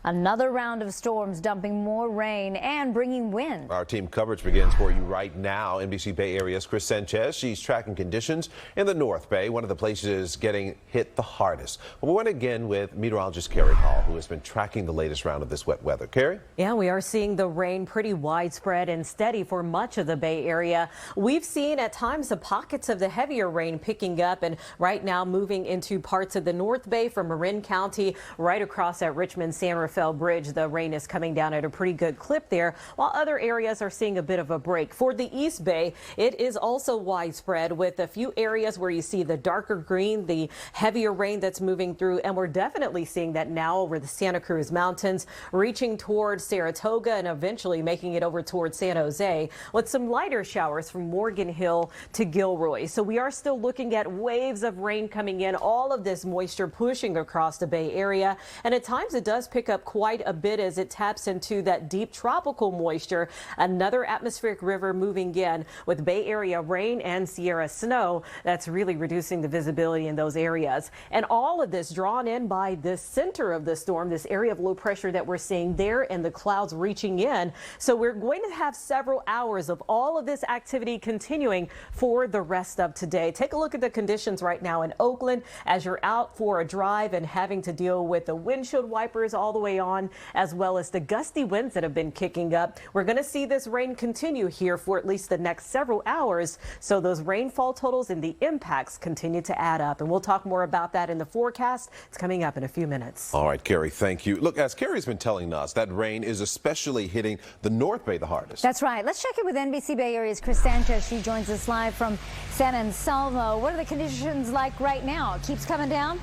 Another round of storms dumping more rain and bringing wind. Our team coverage begins for you right now. NBC Bay Area's Kris Sanchez, she's tracking conditions in the North Bay, one of the places getting hit the hardest. Well, we went again with meteorologist Kari, who has been tracking the latest round of this wet weather. Kari? Yeah, we are seeing the rain pretty widespread and steady for much of the Bay Area. We've seen at times the pockets of the heavier rain picking up and right now moving into parts of the North Bay from Marin County right across at Richmond-San Rafael Bridge. The rain is coming down at a pretty good clip there, while other areas are seeing a bit of a break. For the East Bay, it is also widespread with a few areas where you see the darker green, the heavier rain that's moving through, and we're definitely seeing that now over the Santa Cruz Mountains, reaching towards Saratoga and eventually making it over towards San Jose, with some lighter showers from Morgan Hill to Gilroy. So we are still looking at waves of rain coming in, all of this moisture pushing across the Bay Area, and at times it does pick up quite a bit as it taps into that deep tropical moisture. Another atmospheric river moving in with Bay Area rain and Sierra snow that's really reducing the visibility in those areas. And all of this drawn in by the center of the storm, this area of low pressure that we're seeing there and the clouds reaching in. So we're going to have several hours of all of this activity continuing for the rest of today. Take a look at the conditions right now in Oakland as you're out for a drive and having to deal with the windshield wipers all the way on, as well as the gusty winds that have been kicking up. We're going to see this rain continue here for at least the next several hours. So those rainfall totals and the impacts continue to add up. And we'll talk more about that in the forecast. It's coming up in a few minutes. All right, Kari, thank you. Look, as Kari's been telling us, that rain is especially hitting the North Bay the hardest. That's right. Let's check in with NBC Bay Area's Kris Sanchez. She joins us live from San Anselmo. What are the conditions like right now? It keeps coming down?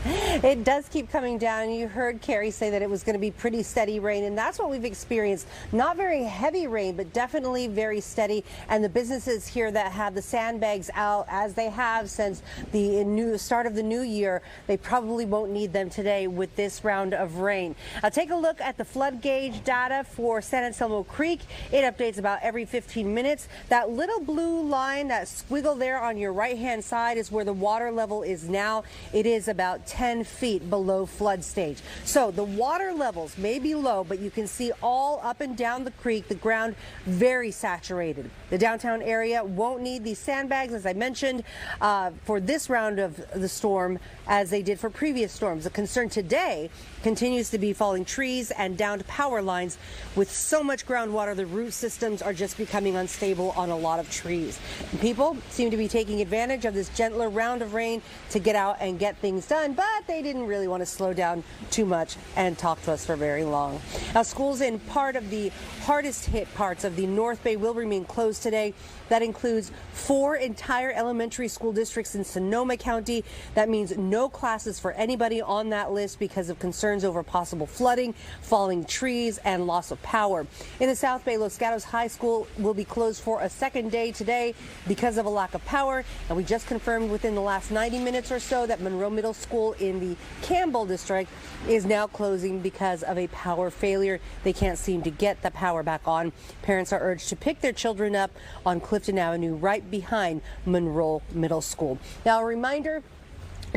It does keep coming down. You heard Kari say that it was going to be pretty steady rain, and that's what we've experienced. Not very heavy rain, but definitely very steady. And the businesses here that have the sandbags out, as they have since the start of the new year, they probably won't need them today with this round of rain. Now take a look at the flood gauge data for San Anselmo Creek. It updates about every 15 minutes. That little blue line, that squiggle there on your right-hand side, is where the water level is now. It is about 10 feet below flood stage. So the water levels may be low, but you can see all up and down the creek, the ground very saturated. The downtown area won't need these sandbags, as I mentioned, for this round of the storm, as they did for previous storms. The concern today continues to be falling trees and downed power lines. With so much groundwater, the root systems are just becoming unstable on a lot of trees. And people seem to be taking advantage of this gentler round of rain to get out and get things done, but they didn't really want to slow down too much and talk to us for very long. Now, schools in part of the hardest hit parts of the North Bay will remain closed today. That includes 4 entire elementary school districts in Sonoma County. That means no classes for anybody on that list because of concerns over possible flooding, falling trees, and loss of power. In the South Bay, Los Gatos High School will be closed for a second day today because of a lack of power. And we just confirmed within the last 90 minutes or so that Monroe Middle School in the Campbell district is now closing because of a power failure. They can't seem to get the power back on. Parents are urged to pick their children up on Clifton Avenue right behind Monroe Middle School. Now, a reminder,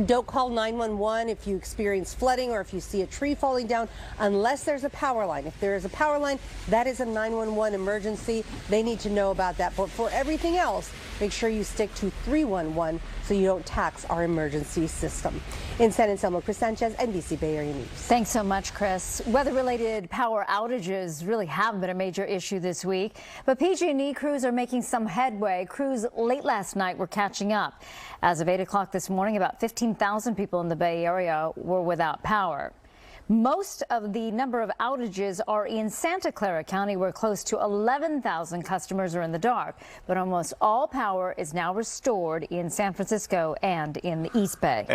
don't call 911 if you experience flooding or if you see a tree falling down unless there's a power line. If there is a power line, that is a 911 emergency. They need to know about that. But for everything else, make sure you stick to 311 so you don't tax our emergency system. In San Anselmo, Kris Sanchez, NBC Bay Area News. Thanks so much, Kris. Weather-related power outages really have been a major issue this week, but PG&E crews are making some headway. Crews late last night were catching up. As of 8 o'clock this morning, about 15,000 people in the Bay Area were without power. Most of the number of outages are in Santa Clara County, where close to 11,000 customers are in the dark. But almost all power is now restored in San Francisco and in the East Bay.